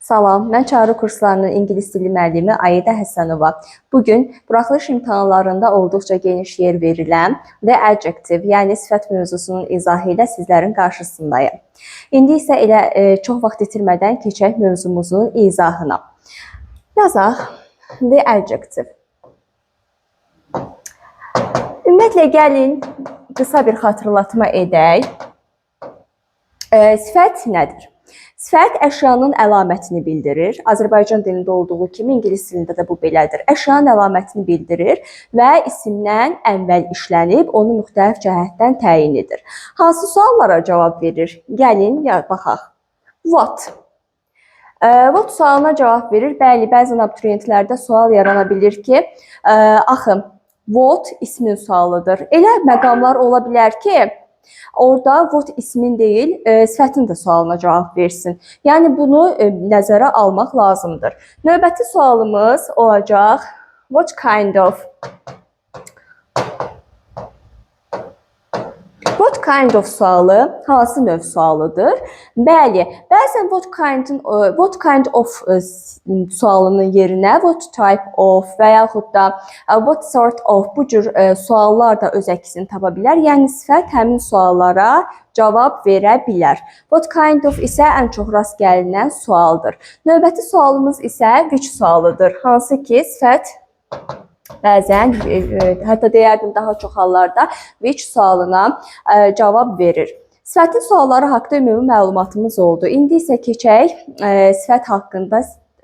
Salam, mən Çağrı kurslarının ingilis dili müəllimi Ayda Həsənova. Bugün buraxılış imtahanlarında olduqca geniş yer verilən the adjective, yəni sifət mövzusunun izahı ilə sizlərin qarşısındayım. İndi isə elə çox vaxt itirmədən keçək mövzumuzun izahına. Yazaq the adjective. Ümumiyyətlə, gəlin qısa bir xatırlatma edək. Sifət nədir? Sifət əşyanın əlamətini bildirir. Azərbaycan dilində olduğu kimi ingilis dilində də bu belədir. Əşyanın əlamətini bildirir və isimdən əvvəl işlənib, onu müxtəlif cəhətdən təyin edir. Hansı suallara cavab verir? Gəlin, baxaq. What? What sualına cavab verir. Bəli, bəzən abituriyentlərdə sual yarana bilir ki, axı, what ismin sualıdır. Elə məqamlar ola bilər ki, orada what ismin deyil, sifətin də sualına cavab versin. Yəni, bunu nəzərə almaq lazımdır. Növbəti sualımız olacaq, what kind of? What kind of sualı hansı növ sualıdır? Bəli, bəzən what kind of sualının yerinə what type of və yaxud da what sort of bu cür suallar da öz əksini tapa bilər. Yəni, sifət həmin suallara cavab verə bilər. What kind of isə ən çox rast gəlinən sualdır. Növbəti sualımız isə which sualıdır. Hansı ki, sifət bəzən, hətta deyərdim daha çox hallarda which sualına cavab verir. Sifətin sualları haqqında ümumi məlumatımız oldu. İndi isə keçək sifət haqqında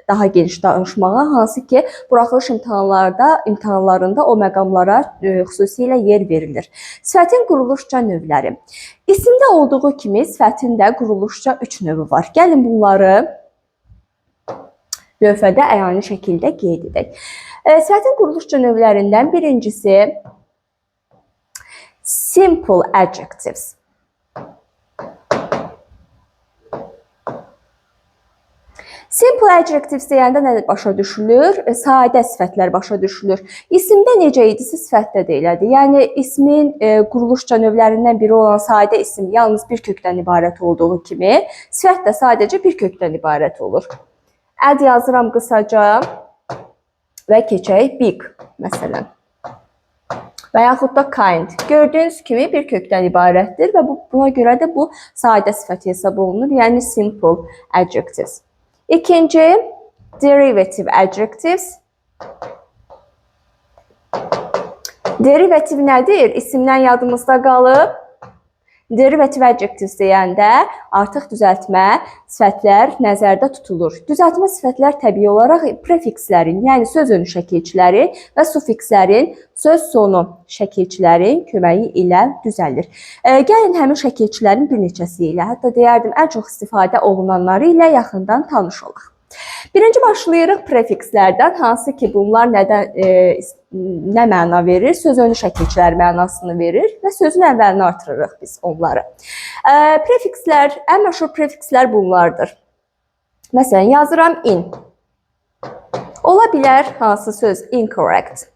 daha geniş danışmağa, hansı ki, buraxılış imtahanlarında o məqamlara xüsusilə yer verilir. Sifətin quruluşca növləri. İsimdə olduğu kimi sifətin də quruluşca 3 növü var. Gəlin bunları lövhədə əyani şəkildə qeyd edək. Sifətin quruluşca növlərindən birincisi simple adjectives. Simple adjectives deyəndə nə başa düşülür? Sadə sifətlər başa düşülür. İsimdə necə idisə, sifətdə də elədir. Yəni, ismin quruluşca növlərindən biri olan sadə isim yalnız bir kökdən ibarət olduğu kimi, sifət də sadəcə bir kökdən ibarət olur. Add yazıram qısaca və keçək big, məsələn. Və yaxud da kind. Gördüyünüz kimi bir kökdən ibarətdir və buna görə də bu sadə sifət hesab olunur, yəni simple adjectives. İkinci, derivative adjectives. Derivative nədir? İsimdən yadımızda qalıb. Derivative adjectives deyəndə artıq düzəltmə sifətlər nəzərdə tutulur. Düzəltmə sifətlər təbii olaraq prefikslərin, yəni söz önü şəkilçiləri və sufikslərin, söz sonu şəkilçilərin köməyi ilə düzəlir. Gəlin həmin şəkilçilərin bir neçəsi ilə, hətta deyərdim ən çox istifadə olunanları ilə yaxından tanış olaq. Birinci başlayırıq prefikslərdən, hansı ki, bunlar nə məna verir? Söz önü şəkilçilər mənasını verir və sözün əvvəlini artırırıq biz onları. Prefikslər, ən məşhur prefikslər bunlardır. Məsələn, yazıram in. Ola bilər hansı söz? Incorrect.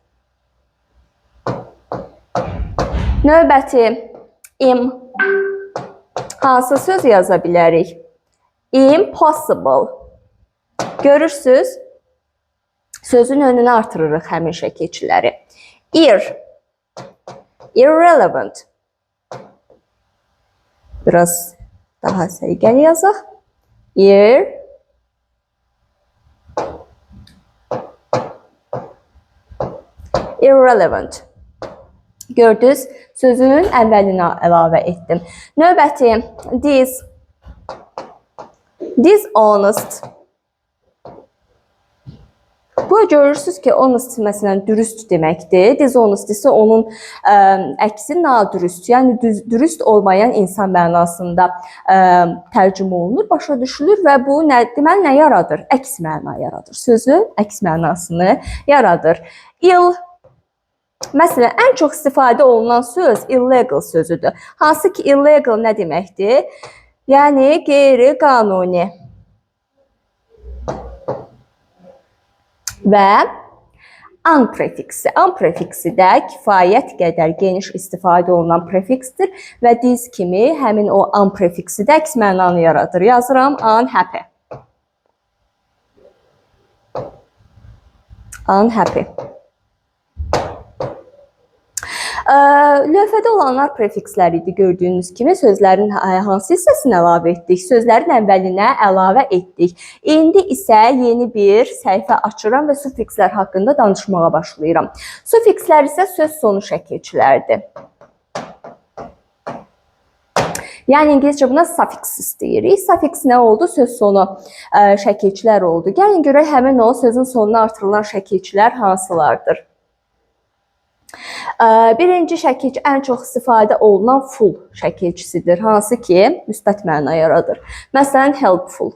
Növbəti im. Hansı söz yaza bilərik? Impossible. Görürsünüz, sözün önünü artırırıq həmin şəkilçiləri. Irrelevant. Biraz daha səliqəli yazaq. Irrelevant. Gördünüz, sözün əvvəlinə əlavə etdim. Növbəti, dishonest. Bu görürsünüz ki, honest məsələn dürüst deməkdir. Dishonest isə onun əksi nadürüst, yəni dürüst olmayan insan mənasında tərcümə olunur, başa düşülür və bu deməli nə yaradır? Əks məna yaradır. Sözün əks mənasını yaradır. Məsələn, ən çox istifadə olunan söz illegal sözüdür. Hansı ki, illegal nə deməkdir? Yəni qeyri-qanuni. Və unprefiksi. Unprefiksi də kifayət qədər geniş istifadə olunan prefiksdir və this kimi həmin o unprefiksi də əks mənanı yaradır. Yazıram unhappy. Unhappy. Lövhədə olanlar prefikslər idi. Gördüyünüz kimi sözlərin hansı hissəsini əlavə etdik? Sözlərin əvvəlinə əlavə etdik. İndi isə yeni bir səhifə açıram və sufikslər haqqında danışmağa başlayıram. Sufikslər isə söz sonu şəkilçilərdir. Yəni İngiliscə buna suffix deyirik. Suffix nə oldu? Söz sonu şəkilçilər oldu. Gəlin görək həmin o sözün sonuna artırılan şəkilçilər hansılardır? Birinci şəkilçi ən çox istifadə olunan full şəkilçisidir, hansı ki, müsbət məna yaradır. Məsələn, helpful.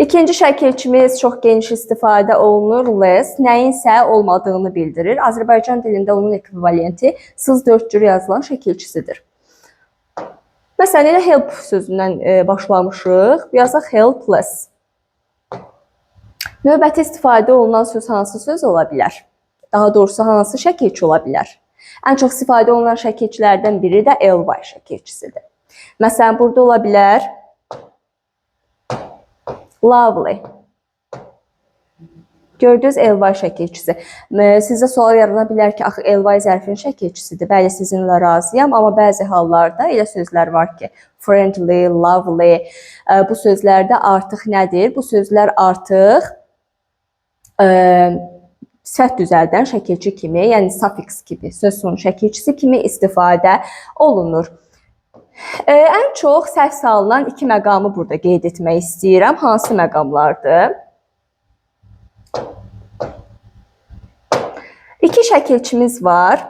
İkinci şəkilçimiz çox geniş istifadə olunur, less, nəyinsə olmadığını bildirir. Azərbaycan dilində onun ekvivalenti sız 4 cür yazılan şəkilçisidir. Məsələn, elə help sözündən başlamışıq, yazaq helpless. Növbəti istifadə olunan söz hansı söz ola bilər? Daha doğrusu hansı şəkilçi ola bilər? Ən çox istifadə olunan şəkilçilərdən biri də ly şəkilçisidir. Məsələn, burada ola bilər lovely. Gördünüz ly şəkilçisi. Sizə sual yarana bilər ki, axı ly zərfin şəkilçisidir. Bəli, sizinlə razıyam, amma bəzi hallarda elə sözlər var ki, friendly, lovely. Bu sözlərdə artıq nədir? Bu sözlər artıq səhv düzəldən şəkilçi kimi, yəni suffix kimi, söz sonu şəkilçisi kimi istifadə olunur. Ən çox səhv salınan iki məqamı burada qeyd etmək istəyirəm. Hansı məqamlardır? İki şəkilçimiz var.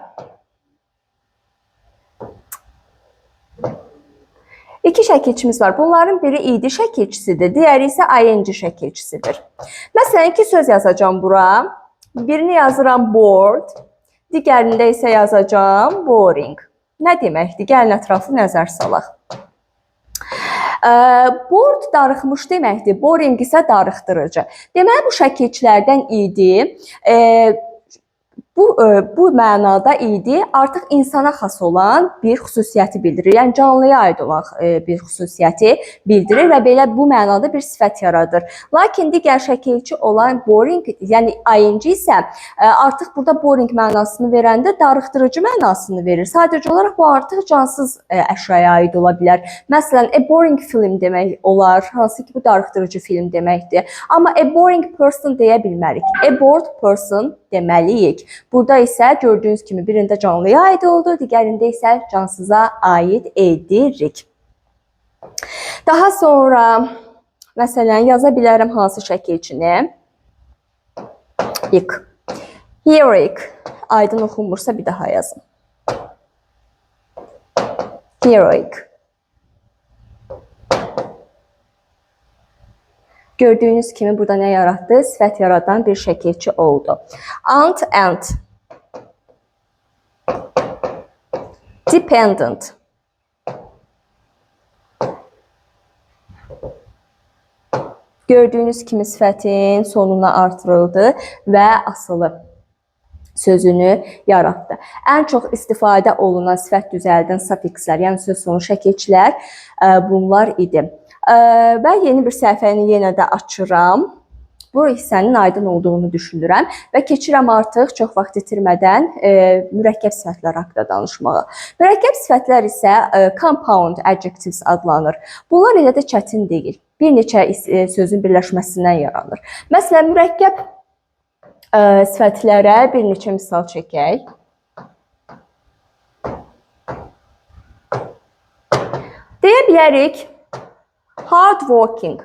İki şəkilçimiz var. Bunların biri id şəkilçisidir, digəri isə ing şəkilçisidir. Məsələn, iki söz yazacağım bura. Birini yazıram bored, digərində isə yazacağım boring. Nə deməkdir? Gəlin ətraflı nəzər salaq. Bored darıxmış deməkdir, boring isə darıxdırıcı. Deməli, bu şəkilçilərdən idi. Bu mənada idi artıq insana xas olan bir xüsusiyyəti bildirir. Yəni canlıya aid olan bir xüsusiyyəti bildirir və belə bu mənada bir sifət yaradır. Lakin digər şəkilçi olan boring, yəni ing isə artıq burada boring mənasını verəndə darıxdırıcı mənasını verir. Sadəcə olaraq bu artıq cansız əşyaya aid ola bilər. Məsələn, a boring film demək olar, hansı ki bu darıxdırıcı film deməkdir. Amma a boring person deyə bilmərik. A bored person deməliyik. Burada isə gördüyünüz kimi birində canlıya aid oldu, digərində isə cansıza aid edirik. Daha sonra, məsələn, yaza bilərəm hansı şəkilçini? Heroic. Aydın oxunmursa bir daha yazın. Heroic. Gördüyünüz kimi burada nə yaratdı? Sifət yaradan bir şəkilçi oldu. Aunt and. Dependent. Gördüyünüz kimi sifətin sonuna artırıldı və asılı sözünü yaratdı. Ən çox istifadə olunan sifət düzəldən sufikslər, yəni söz sonu şəkilçilər bunlar idi. Və yeni bir səhifəni yenə də açıram. Bu hissənin aydın olduğunu düşünürəm və keçirəm artıq çox vaxt itirmədən mürəkkəb sifətlər haqqında danışmağa. Mürəkkəb sifətlər isə compound adjectives adlanır. Bunlar elə də çətin deyil. Bir neçə sözün birləşməsindən yaranır. Məsələn, mürəkkəb sifətlərə bir neçə misal çəkək. Deyə bilərik hard working.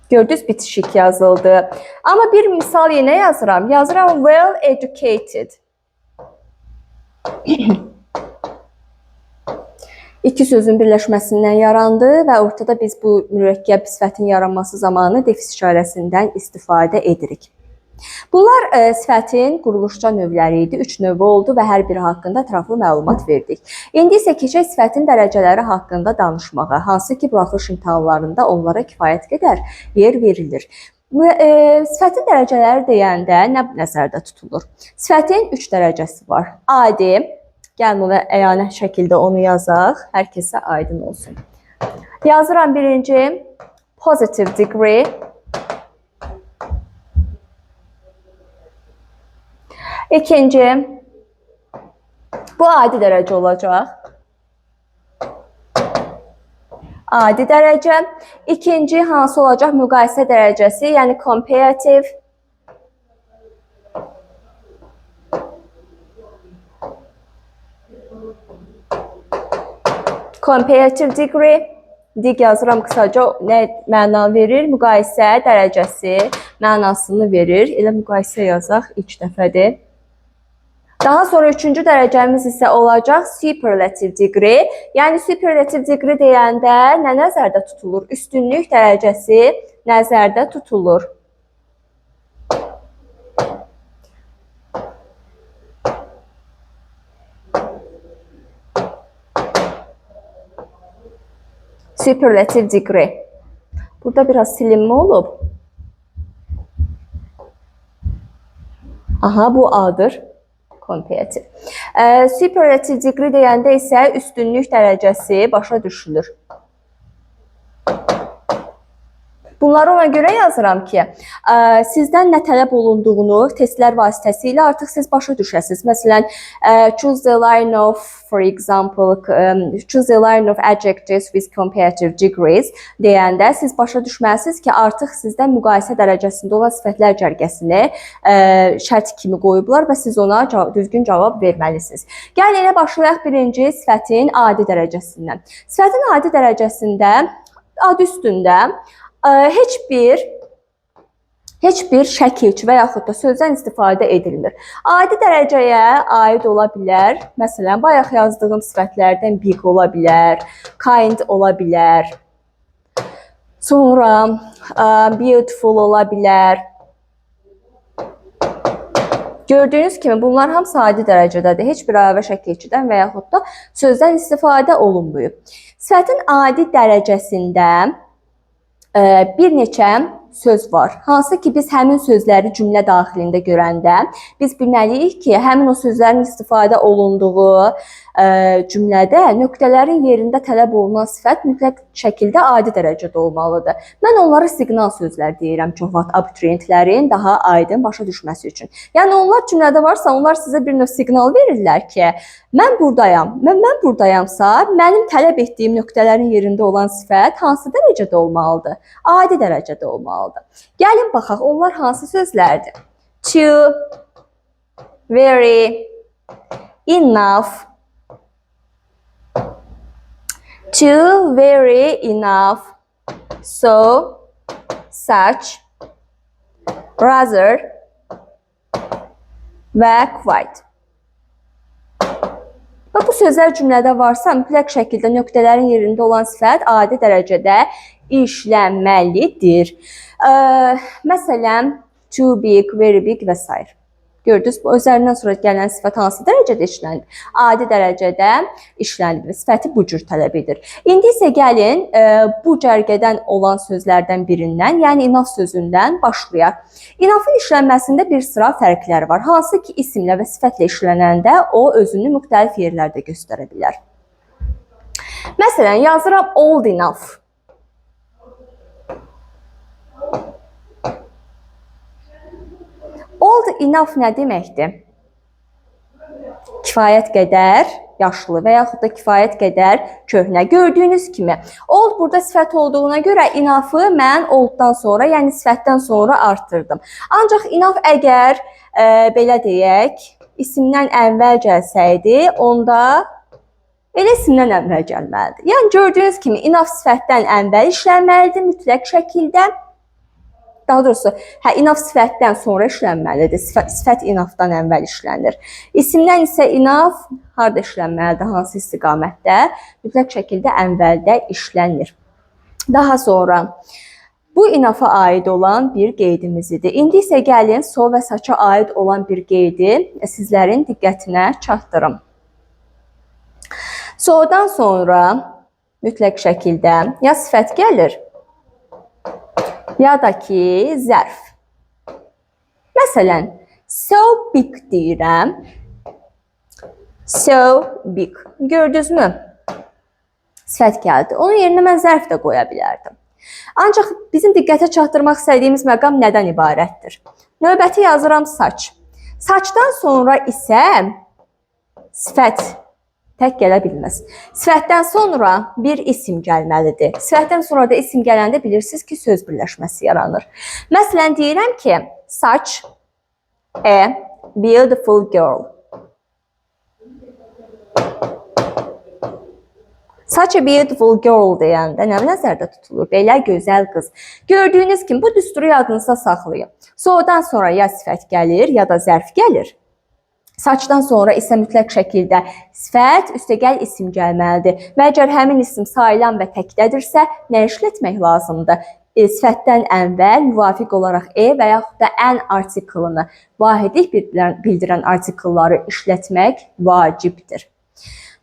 Gördünüz, bitişik yazıldı. Amma bir misal yenə yazıram. Yazıram well educated. İki sözün birləşməsindən yarandı və ortada biz bu mürəkkəb sifətin yaranması zamanı defis işarəsindən istifadə edirik. Bunlar sifətin quruluşca növləri idi. 3 növü oldu və hər biri haqqında ətraflı məlumat verdik. İndi isə keçək sifətin dərəcələri haqqında danışmağa, hansı ki, buraxılış imtahanlarında onlara kifayət qədər yer verilir. Sifətin dərəcələri deyəndə nə nəzərdə tutulur? Sifətin 3 dərəcəsi var. Adi, gəlin ona əyanə şəkildə onu yazaq, hər kəsə aydın olsun. Yazıram birinci positive degree. İkinci, bu adi dərəcə olacaq. Adi dərəcə. İkinci hansı olacaq? Müqayisə dərəcəsi, yəni comparative. Comparative degree. Dig yazıram qısaca, nə məna verir? Müqayisə dərəcəsi mənasını verir. Elə müqayisə yazaq ilk dəfədir. Daha sonra üçüncü dərəcəmiz isə olacaq superlative degree. Yəni superlative degree deyəndə nə nəzərdə tutulur? Üstünlük dərəcəsi nəzərdə tutulur. Superlative degree. Burada biraz silinmə olub. Aha, bu A'dır. Comparative. Superlative degree deyəndə isə üstünlük dərəcəsi başa düşülür. Bunları ona görə yazıram ki, sizdən nə tələb olunduğunu testlər vasitəsilə artıq siz başa düşəsiniz. Məsələn, choose the line of, for example, choose the line of adjectives with comparative degrees deyəndə siz başa düşməlisiniz ki, artıq sizdən müqayisə dərəcəsində olan sifətlər cərgəsini şərt kimi qoyublar və siz ona düzgün cavab verməlisiniz. Gəlin, elə başlayaq birinci sifətin adi dərəcəsindən. Sifətin adi dərəcəsində, adı üstündə heç bir şəkilçi və yaxud da sözdən istifadə edilmir. Adi dərəcəyə aid ola bilər. Məsələn, bayaq yazdığım sifətlərdən big ola bilər, kind ola bilər. Sonra beautiful ola bilər. Gördüyünüz kimi bunlar hamısı adi dərəcədədir. Heç bir əlavə şəkilçidən və yaxud da sözdən istifadə olunmuyor. Sifətin adi dərəcəsində bir neçə söz var. Hansı ki, biz həmin sözləri cümlə daxilində görəndə biz bilməliyik ki, həmin o sözlərin istifadə olunduğu cümlədə nöqtələrin yerində tələb olunan sifət mütləq şəkildə adi dərəcədə olmalıdır. Mən onlara siqnal sözlər deyirəm çox vaxt abituriyentlərin daha aydın başa düşməsi üçün. Yəni onlar cümlədə varsa, onlar sizə bir növ siqnal verirlər ki, mən buradayam. Mən buradayamsa, mənim tələb etdiyim nöqtələrin yerində olan sifət hansı dərəcədə olmalıdır? Adi dərəcədə olmalıdır. Gəlin baxaq, onlar hansı sözlərdir? To, very, enough. To, very, enough. So, such, rather və quite. Və bu sözlər cümlədə varsa, mütləq şəkildə nöqtələrin yerində olan sifət adi dərəcədə işlənməlidir. Məsələn, too big, very big və s. Gördünüz, bu özlərindən sonra gələn sifət hansı dərəcədə işlənir? Adi dərəcədə işlənir. Sifəti bu cür tələb edir. İndi isə gəlin bu cərgədən olan sözlərdən birindən, yəni enough sözündən başlayaq. Enough'ın işlənməsində bir sıra fərqlər var. Hansı ki, isimlə və sifətlə işlənəndə o özünü müxtəlif yerlərdə göstərə bilər. Məsələn, yazıram old enough. Old enough nə deməkdir? Kifayət qədər yaşlı və yaxud da kifayət qədər köhnə. Gördüyünüz kimi, old burada sifət olduğuna görə enough'ı mən olddan sonra, yəni sifətdən sonra artırdım. Ancaq enough əgər, belə deyək, isimdən əvvəl gəlsəydi, onda elə isimdən əvvəl gəlməlidir. Yəni, gördüyünüz kimi, enough sifətdən əvvəl işlənməlidir mütləq şəkildə. Daha doğrusu, enough sifətdən sonra işlənməlidir. Sifət enough'dan əvvəl işlənir. İsimdən isə enough harada işlənməlidir, hansı istiqamətdə? Mütləq şəkildə əvvəldə işlənir. Daha sonra, bu enough'a aid olan bir qeydimiz idi. İndi isə gəlin, so və saça aid olan bir qeydi sizlərin diqqətinə çatdırım. So'dan sonra mütləq şəkildə ya sifət gəlir, ya da ki, zərf. Məsələn, so big deyirəm. So big. Gördünüzmü? sifət gəldi. Onun yerinə mən zərf də qoya bilərdim. Ancaq bizim diqqətə çatdırmaq istədiyimiz məqam nədən ibarətdir? Növbəti yazıram saç. Saçdan sonra isə sifət tək gələ bilməz. Sifətdən sonra bir isim gəlməlidir. Sifətdən sonra da isim gələndə bilirsiniz ki, söz birləşməsi yaranır. Məsələn, deyirəm ki, such a beautiful girl. Such a beautiful girl deyəndə nə nəzərdə tutulur? Belə gözəl qız. Gördüyünüz kimi bu düsturu yadınızda saxlayın. So'dan sonra ya sifət gəlir, ya da zərf gəlir. Saçdan sonra isə mütləq şəkildə sifət, üstəgəl isim gəlməlidir. Və əgər həmin isim sayılan və təkdədirsə, nə işlətmək lazımdır? Sifətdən əvvəl müvafiq olaraq və yaxud da ən artiklını, vahidlik bildirən artiklları işlətmək vacibdir.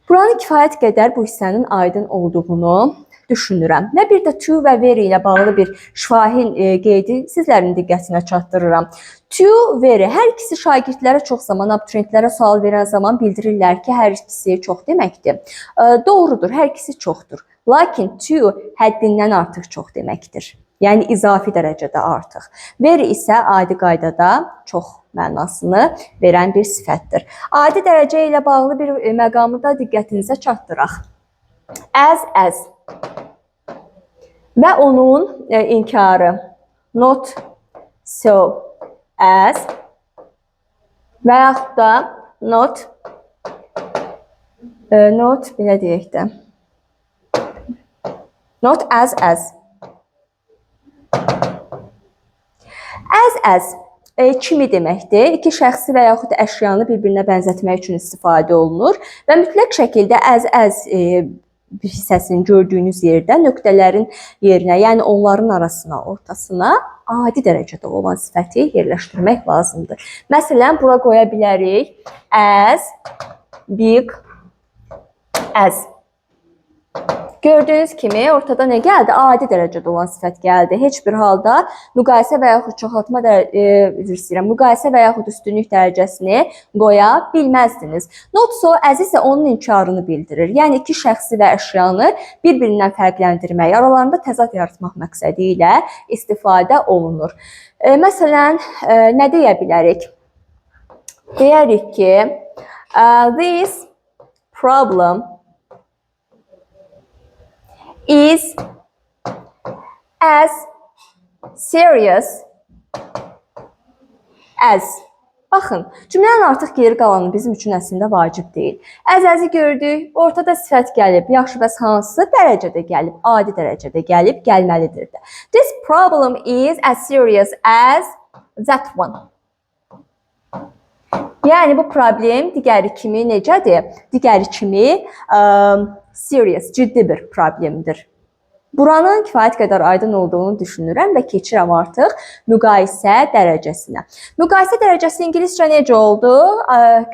Buranın kifayət qədər bu hissənin aydın olduğunu düşünürəm. Və bir də to və very ilə bağlı bir şifahi qeydi sizlərin diqqətinə çatdırıram. To, very, hər ikisi şagirdlərə çox zaman, abituriyentlərə sual verən zaman bildirirlər ki, hər ikisi çox deməkdir. Doğrudur, hər ikisi çoxdur. Lakin to həddindən artıq çox deməkdir. Yəni izafi dərəcədə artıq. Very isə adi qaydada çox mənasını verən bir sifətdir. Adi dərəcə ilə bağlı bir məqamı da diqqətinizə çatdıraq. As. Və onun inkarı. Not so as və yaxud da not belə deyək də. Not as. As kimi deməkdir. İki şəxsi və yaxud əşyanı bir-birinə bənzətmək üçün istifadə olunur və mütləq şəkildə as hissəsini gördüyünüz yerdə nöqtələrin yerinə, yəni onların arasına, ortasına adi dərəcədə olan sifəti yerləşdirmək lazımdır. Məsələn, bura qoya bilərik as big as. Gördüyünüz kimi ortada nə gəldi? Adi dərəcədə olan sifət gəldi. Heç bir halda müqayisə və yaxud çoxaltma müqayisə və yaxud üstünlük dərəcəsini qoya bilməzdiniz. Not so as isə onun inkarını bildirir. Yəni iki şəxsi və əşyanı bir-birindən fərqləndirmək, aralarında təzad yaratmaq məqsədi ilə istifadə olunur. Məsələn, nə deyə bilərik? Deyərik ki, this problem is as serious as. Baxın, cümlənin artıq geri qalanı bizim üçün əslində vacib deyil. As-ı gördük, ortada sifət gəlib. Yaxşı, bəs hansı dərəcədə gəlib? Adi dərəcədə gəlib, gəlməlidir də. This problem is as serious as that one. Yəni, bu problem digəri kimi necədir? Digəri kimi serious, ciddi bir problemdir. Buranın kifayət qədər aydın olduğunu düşünürəm və keçirəm artıq müqayisə dərəcəsinə. Müqayisə dərəcəsi ingiliscə necə oldu?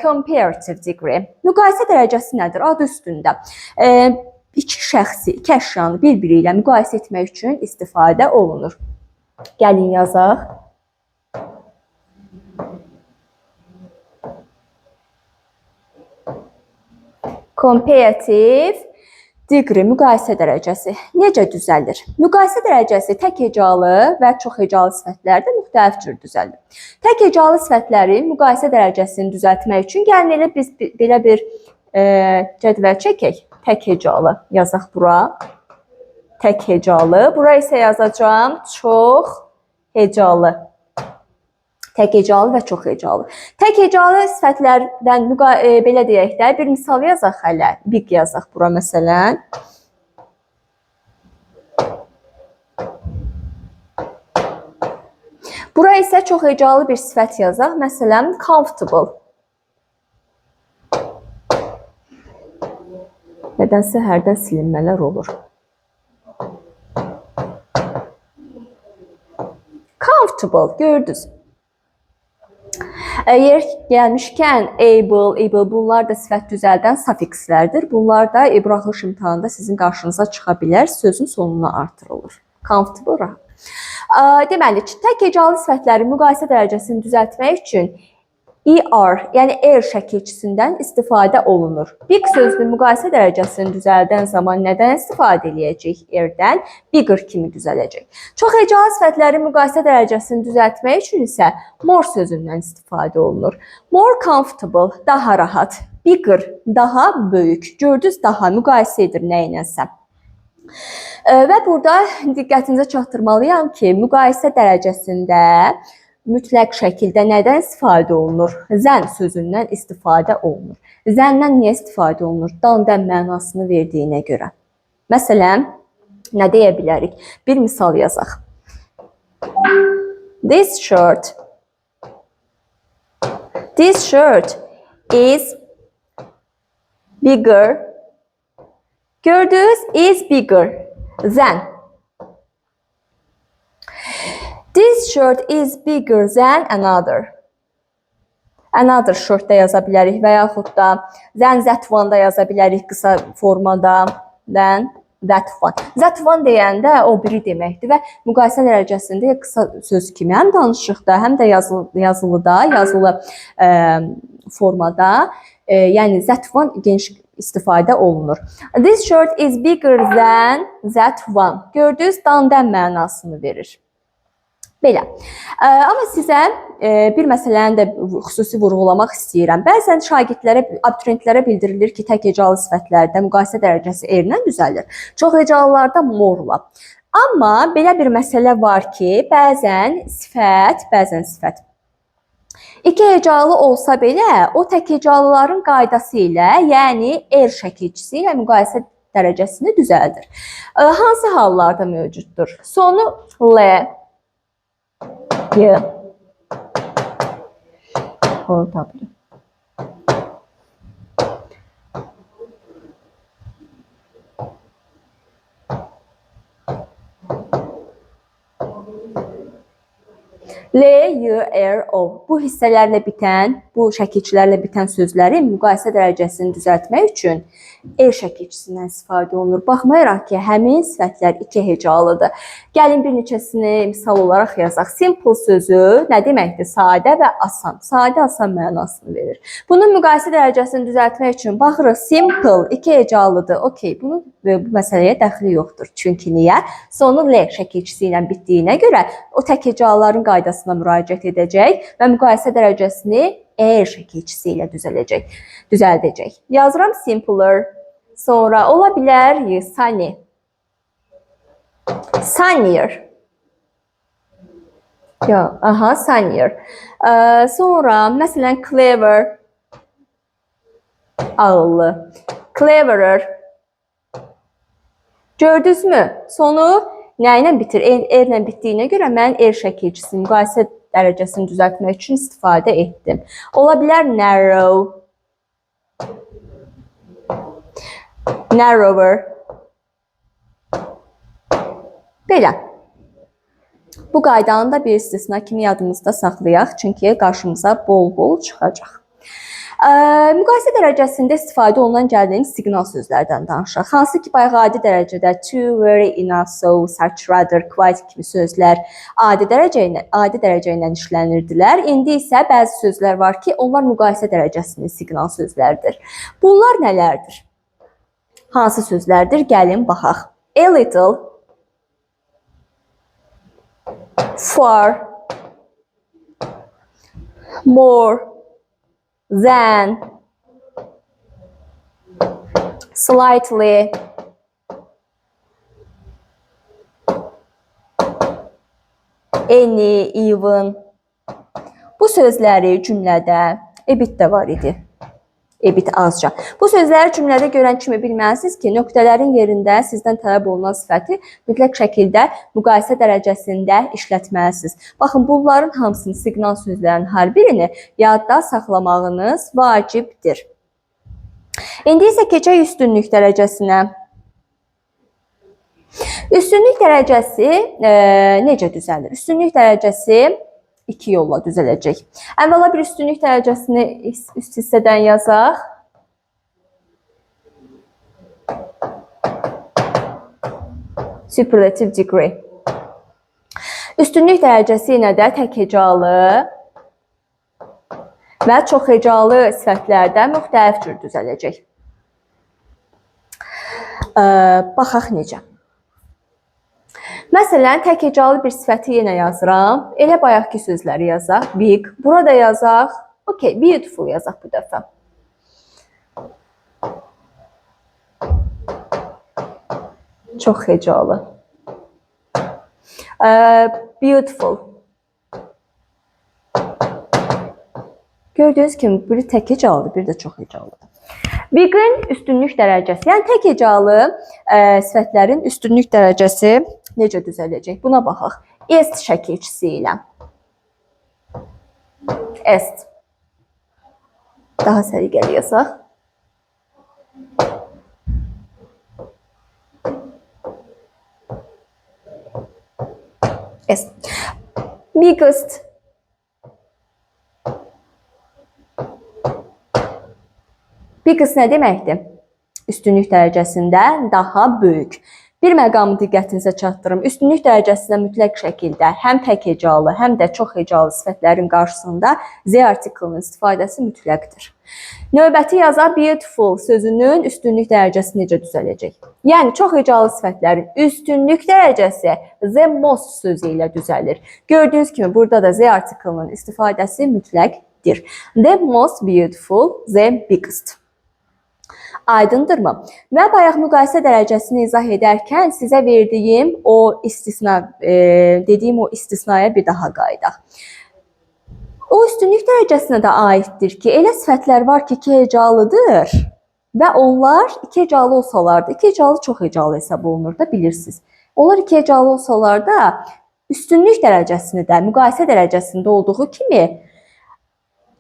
Comparative degree. Müqayisə dərəcəsi nədir? Adı üstündə. İki şəxsi, iki əşyanı bir-biri ilə müqayisə etmək üçün istifadə olunur. Gəlin yazaq. Comparative degree, müqayisə dərəcəsi necə düzəlir? Müqayisə dərəcəsi tək hecalı və çox hecalı sifətlərdə müxtəlif cür düzəlir. Tək hecalı sifətlərin müqayisə dərəcəsini düzəltmək üçün gəlin elə biz belə bir cədvəl çəkək. Tək hecalı yazaq bura. Tək hecalı. Bura isə yazacağım çox hecalı. Tək hecalı və çox hecalı. Tək hecalı sifətlərdən belə deyək də, bir misal yazaq hələ. Big yazaq bura məsələn. Bura isə çox hecalı bir sifət yazaq. Məsələn, comfortable. Nədənsə hərdən silinmələr olur. Comfortable, gördünüz. Yer gəlmişkən able, bunlar da sifət düzəldən sufikslərdir. Bunlar da buraxılış imtahanında sizin qarşınıza çıxa bilər, sözün sonuna artırılır. Comfortable, rahat. Deməli, tək hecalı sifətlərin müqayisə dərəcəsini düzəltmək üçün ER, yəni er şəkilçisindən istifadə olunur. Big sözünün müqayisə dərəcəsini düzəldən zaman nədən istifadə edəcəyik? Erdən bigger kimi düzələcək. Çox hecalı sifətlərin müqayisə dərəcəsini düzəltmək üçün isə more sözündən istifadə olunur. More comfortable, daha rahat. Bigger, daha böyük. Gördünüz, daha müqayisə edir nə ilənsə. Və burada diqqətinizə çatdırmalıyam ki, müqayisə dərəcəsində mütləq şəkildə nədən istifadə olunur? Zən sözündən istifadə olunur. Zəndən niyə istifadə olunur? Dan-dən mənasını verdiyinə görə. Məsələn, nə deyə bilərik? Bir misal yazaq. This shirt is bigger. Gördünüz, is bigger. Than. This shirt is bigger than another. Another shirt da yaza bilərik və yaxud da than that one da yaza bilərik qısa formada. Than that one. That one deyəndə o biri deməkdir və müqayisə dərəcəsində qısa söz kimi həm danışıqda, həm də yazılı formada, yəni that one geniş istifadə olunur. This shirt is bigger than that one. Gördünüz, dan-dən mənasını verir. Belə. Amma sizə bir məsələni də xüsusi vurğulamaq istəyirəm. Bəzən şagirdlərə, abituriyentlərə bildirilir ki, tək hecalı sifətlərdə müqayisə dərəcəsi erlə düzəlir. Çox hecalılarda morla. Amma belə bir məsələ var ki, bəzən sifət İki hecalı olsa belə, o tək hecalıların qaydası ilə, yəni er şəkilçisi ilə müqayisə dərəcəsini düzəldir. Hansı hallarda mövcuddur? Sonu L, Y, O, W. L, Y, R, O. Bu hissələrlə bitən, bu şəkilçilərlə bitən sözlərin müqayisə dərəcəsini düzəltmək üçün er şəkilçisindən istifadə olunur. Baxmayaraq ki, həmin sifətlər iki hecalıdır. Gəlin bir neçəsini misal olaraq yazaq. Simple sözü nə deməkdir? Sadə və asan. Sadə, asan mənasını verir. Bunun müqayisə dərəcəsini düzəltmək üçün baxırıq. Simple iki hecalıdır. Okey, bunun bu məsələyə dəxli yoxdur. Çünki niyə? Sonu L şəkilçisi ilə bitdiyinə görə o tək hecalıların qaydasına müraciət edəcək və müqayisə dərəcəsini er şəkilçisi ilə düzəldəcək. Yazıram simpler. Sonra ola bilər sunny. Sunnier. Sunnier. Sonra məsələn clever. Ağıllı. Cleverer. Gördünüzmü? Sonu nə ilə bitir? Erlə bitdiyinə görə mən er şəkilçisini müqayisə dərəcəsini düzəltmək üçün istifadə etdim. Ola bilər narrow. Narrower. Belə. Bu qaydanı da bir istisna kimi yadımızda saxlayaq, çünki qarşımıza bol-bol çıxacaq. Müqayisə dərəcəsində istifadə olunan gəldiyin siqnal sözlərdən danışaq. Hansı ki, bayaq adi dərəcədə too, very, enough, so, such, rather, quite kimi sözlər adi dərəcə ilə işlənirdilər. İndi isə bəzi sözlər var ki, onlar müqayisə dərəcəsinin siqnal sözlərdir. Bunlar nələrdir? Hansı sözlərdir? Gəlin baxaq. A little, far, more, than, slightly, any, even. Bu sözləri cümlədə ebit də var idi. Ebit azca. Bu sözləri cümlədə görən kimi bilməlisiniz ki, nöqtələrin yerində sizdən tələb olunan sifəti mütləq şəkildə müqayisə dərəcəsində işlətməlisiniz. Baxın, bunların hamısını siqnal sözlərin hər birini yadda saxlamağınız vacibdir. İndi isə keçək üstünlük dərəcəsinə. Üstünlük dərəcəsi necə düzəlir? Üstünlük dərəcəsi iki yolla düzələcək. Əvvəla bir üstünlük dərəcəsini üst hissədən yazaq. Superlative degree. Üstünlük dərəcəsi yenə də tək hecalı Və çox hecalı sifətlərdə müxtəlif cür düzələcək. Baxaq necə. Məsələn, tək hecalı bir sifəti yenə yazıram. Elə bayaqki sözləri yazaq. Big. Burada yazaq. Okay, beautiful yazaq bu dəfə. Çox hecalı. Beautiful. Gördüyünüz kimi, biri tək hecalıdır, biri də çox hecalıdır. Big'in üstünlük dərəcəsi, yəni tək hecalı sifətlərin üstünlük dərəcəsi necə düzələcək? Buna baxaq. Est şəkilçisi ilə. Est. Daha səliqəli yazaq. Est. Biggest. Biggest nə deməkdir? Üstünlük dərəcəsində daha böyük. Bir məqamı diqqətinizə çatdırım. Üstünlük dərəcəsində mütləq şəkildə həm tək hecalı, həm də çox hecalı sifətlərin qarşısında Z artiklının istifadəsi mütləqdir. Növbəti yazaq, beautiful sözünün üstünlük dərəcəsi necə düzələcək? Yəni, çox hecalı sifətlərin üstünlük dərəcəsi the most sözü ilə düzəlir. Gördüyünüz kimi, burada da Z artiklının istifadəsi mütləqdir. The most beautiful, the biggest. Aydındırmı? Və bayaq müqayisə dərəcəsini izah edərkən sizə verdiyim o istisna, dediyim o istisnaya bir daha qayıdaq. O üstünlük dərəcəsinə də aiddir ki, elə sifətlər var ki, iki hecalıdır və onlar iki hecalı olsalar da, iki hecalı çox hecalı hesab olunur da, bilirsiniz. Onlar iki hecalı olsalar da, üstünlük dərəcəsini də müqayisə dərəcəsində olduğu kimi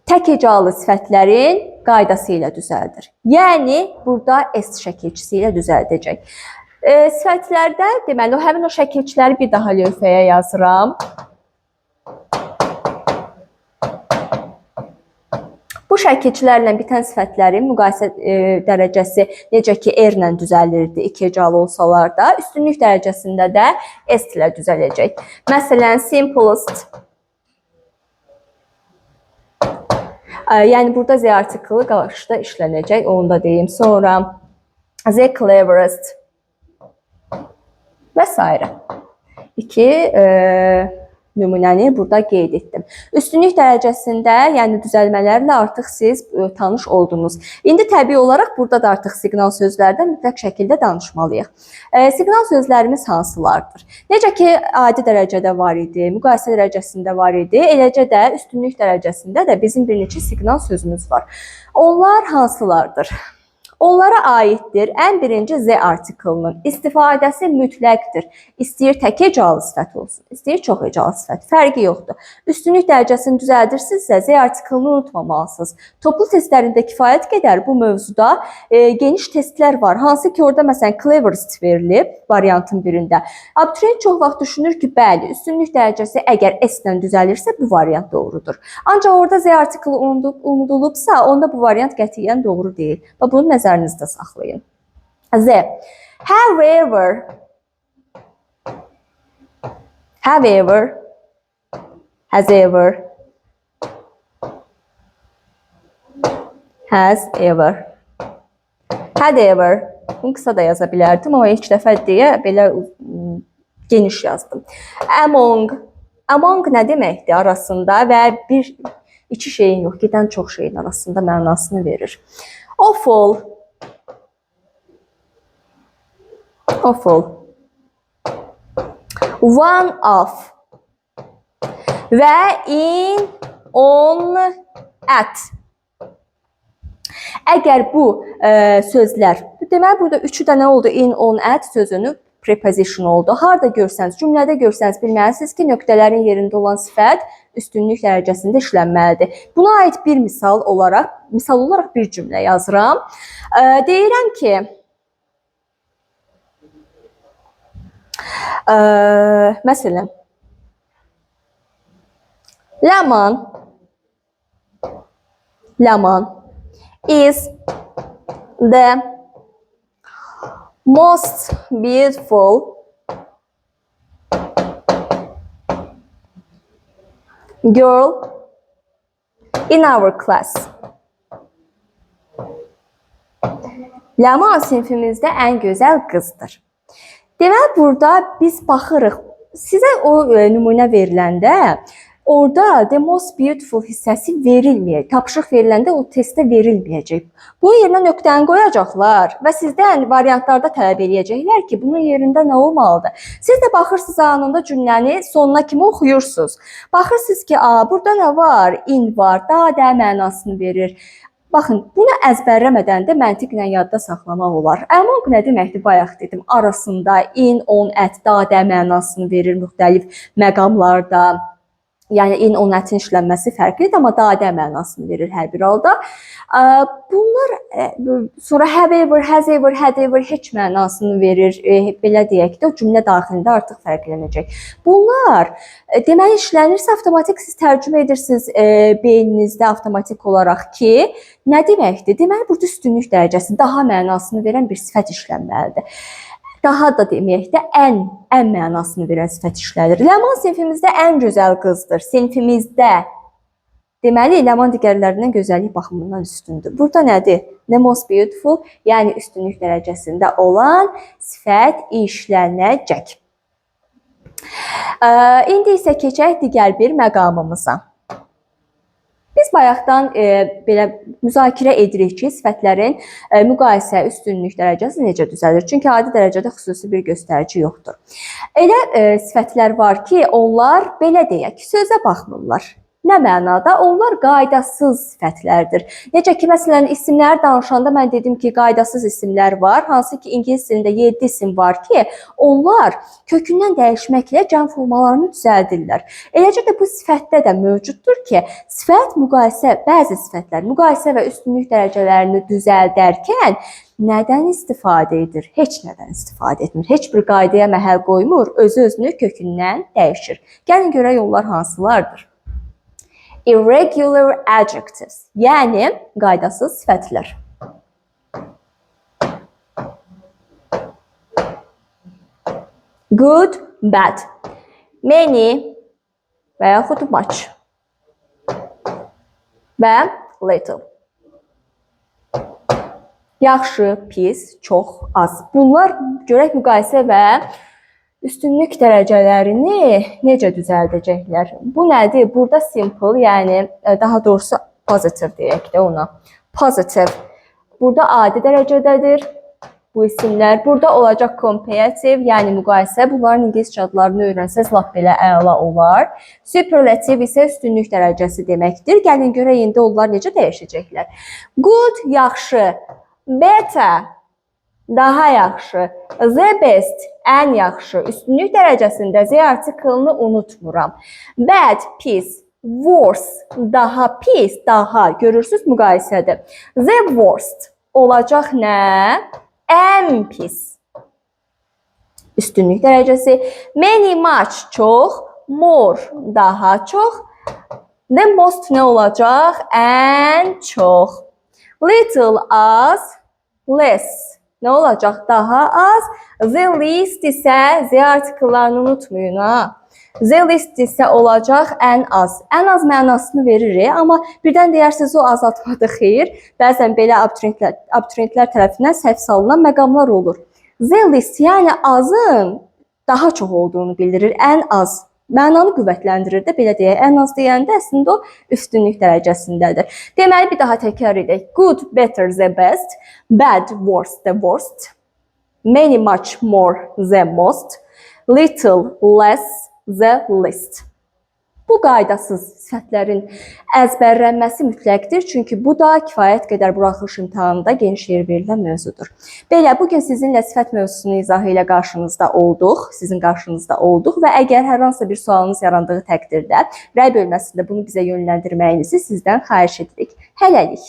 tək hecalı sifətlərin qaydası ilə düzəldir. Yəni, burada est şəkilçisi ilə düzəldəcək. Sifətlərdə, deməli, həmin o şəkilçiləri bir daha lövhəyə yazıram. Bu şəkilçilərlə bitən sifətlərin müqayisə dərəcəsi necə ki, R ilə düzəlirdi, iki hecalı olsalar da, üstünlük dərəcəsində də est ilə düzələcək. Məsələn, simplest. Yəni, burada Z artiklı qarşıda işlənəcək, onu da deyim. Sonra the cleverest və s. İki nümunəni burada qeyd etdim. Üstünlük dərəcəsində, yəni düzəlmələrlə artıq siz tanış oldunuz. İndi təbii olaraq burada da artıq siqnal sözlərdən mütləq şəkildə danışmalıyıq. Siqnal sözlərimiz hansılardır? Necə ki, adi dərəcədə var idi, müqayisə dərəcəsində var idi, eləcə də üstünlük dərəcəsində də bizim bir neçə siqnal sözümüz var. Onlar hansılardır? Onlara aiddir. Ən birinci Z artiklının istifadəsi mütləqdir. İstəyir tək hecalı sifət olsun, istəyir çox hecalı sifət. Fərqi yoxdur. Üstünlük dərəcəsini düzəldirsinizsə Z artiklını unutmamalısınız. Toplu testlərində kifayət qədər bu mövzuda geniş testlər var. Hansı ki, orada məsələn cleverest verilib variantın birində. Abituriyent çox vaxt düşünür ki, bəli, üstünlük dərəcəsi əgər S-lə düzəlirsə bu variant doğrudur. Ancaq orada Z artiklı unudulubsa, onda bu variant qətiyyən doğru deyil. Və bunu nəzərinizdə saxlayın. Z. However, has ever. Bunu qısa da yaza bilərdim, amma ilk dəfə deyə belə geniş yazdım. Among nə deməkdir arasında və iki şeyin yox, gedən çox şeyin arasında mənasını verir. Awful. One of. Və in, on, at. Əgər bu sözlər, deməli burada üçü də nə oldu? In, on, at sözünü preposition oldu. Harada görsəniz, cümlədə görsəniz bilməlisiniz ki, nöqtələrin yerində olan sifət üstünlük dərəcəsində işlənməlidir. Buna aid bir misal olaraq bir cümlə yazıram. Deyirəm ki, məsələn, Ləman is the most beautiful girl In our class. Ləman sinifimizdə ən gözəl qızdır. Deməli, burada biz baxırıq. Sizə o nümunə veriləndə, orada the most beautiful hissəsi verilməyəcək. Tapşırıq veriləndə o testdə verilməyəcək. Bunun yerinə nöqtəni qoyacaqlar və sizdən variantlarda tələb eləyəcəklər ki, bunun yerində nə olmalıdır? Siz də baxırsınız anında cümləni sonuna kimi oxuyursunuz. Baxırsınız ki, burada nə var? In var, da mənasını verir. Baxın, bunu əzbərləmədən də məntiqlə yadda saxlamaq olar. Among nə deməkdir? Bayaq dedim, arasında in, on, at, da mənasını verir müxtəlif məqamlarda. Yəni in, on, atin işlənməsi fərqlidir, amma da mənasını verir hər bir halda. Bunlar sonra have ever, has ever, had ever heç mənasını verir. Belə deyək də, o cümlə daxilində artıq fərqlənəcək. Bunlar deməli işlənirsə avtomatik siz tərcümə edirsiniz beyninizdə avtomatik olaraq ki, nə deməkdir? Deməli burada üstünlük dərəcəsi daha mənasını verən bir sifət işlənməlidir. Daha da deməyək də ən mənasını verən sifət işlədir. Ləman sinifimizdə ən gözəl qızdır. Sinifimizdə. Deməli, ləman digərlərindən gözəllik baxımından üstündür. Burada nədir? The most beautiful, yəni üstünlük dərəcəsində olan sifət işlənəcək. İndi isə keçək digər bir məqamımıza. Biz bayaqdan belə müzakirə edirik ki, sifətlərin müqayisə üstünlük dərəcəsi necə düzəlir? Çünki adi dərəcədə xüsusi bir göstərici yoxdur. Elə sifətlər var ki, onlar belə deyək, sözə baxmırlar. Nə mənada? Onlar qaydasız sifətlərdir. Necə ki, məsələn, isimləri danışanda mən dedim ki, qaydasız isimlər var. Hansı ki, ingilis dilində 7 isim var ki, onlar kökündən dəyişməklə cəm formalarını düzəldirlər. Eləcə də bu sifətdə də mövcuddur ki, sifət müqayisə, bəzi sifətlər müqayisə və üstünlük dərəcələrini düzəldərkən nədən istifadə edir? Heç nədən istifadə etmir. Heç bir qaydaya məhəl qoymur, özü-özünü kökündən dəyişir. Gəlin görək onlar hansılardır? Irregular adjectives, yəni qaydasız sifətlər. Good, bad, many və yaxud much və little. Yaxşı, pis, çox, az. Bunlar görək müqayisə və üstünlük dərəcələrini necə düzəldəcəklər? Bu nədir? Burada simple, yəni daha doğrusu positive deyək də ona. Positive. Burada adi dərəcədədir bu isimlər. Burada olacaq comparative, yəni müqayisə. Bunların ingiliscə adlarını öyrənsəz lap belə əla olar. Superlative isə üstünlük dərəcəsi deməkdir. Gəlin görək indi onlar necə dəyişəcəklər. Good, yaxşı. Better, daha yaxşı. The best, ən yaxşı. Üstünlük dərəcəsində Z artiklını unutmuram. Bad, pis. Worse, daha pis, daha. Görürsünüz müqayisədir. The worst olacaq nə? Ən pis. Üstünlük dərəcəsi. Many, much, çox. More, daha çox. The most nə olacaq? Ən çox. Little, az. Less. Nə olacaq? Daha az. The least isə Z artikllarını unutmayın. The least isə olacaq ən az. Ən az mənasını verir, amma birdən deyərsiniz o azaltmadır, xeyr. Bəzən belə abituriyentlər tərəfindən səhv salınan məqamlar olur. The least, yəni azın daha çox olduğunu bildirir, ən az. Mənanı qüvvətləndirir də, belə deyək. Ən az deyəndə əslində o üstünlük dərəcəsindədir. Deməli, bir daha təkrar edək. Good, better, the best. Bad, worse, the worst. Many, much, more, the most. Little, less, the least. Bu qaydasız sifətlərin əzbərlənməsi mütləqdir, çünki bu da kifayət qədər buraxılış imtahanında geniş yer verilən mövzudur. Belə, bugün sizinlə sifət mövzusunu izahı ilə qarşınızda olduq, sizin qarşınızda olduq və əgər hər hansı bir sualınız yarandığı təqdirdə rəy bölməsində bunu bizə yönləndirməyinizi sizdən xahiş edirik. Hələlik.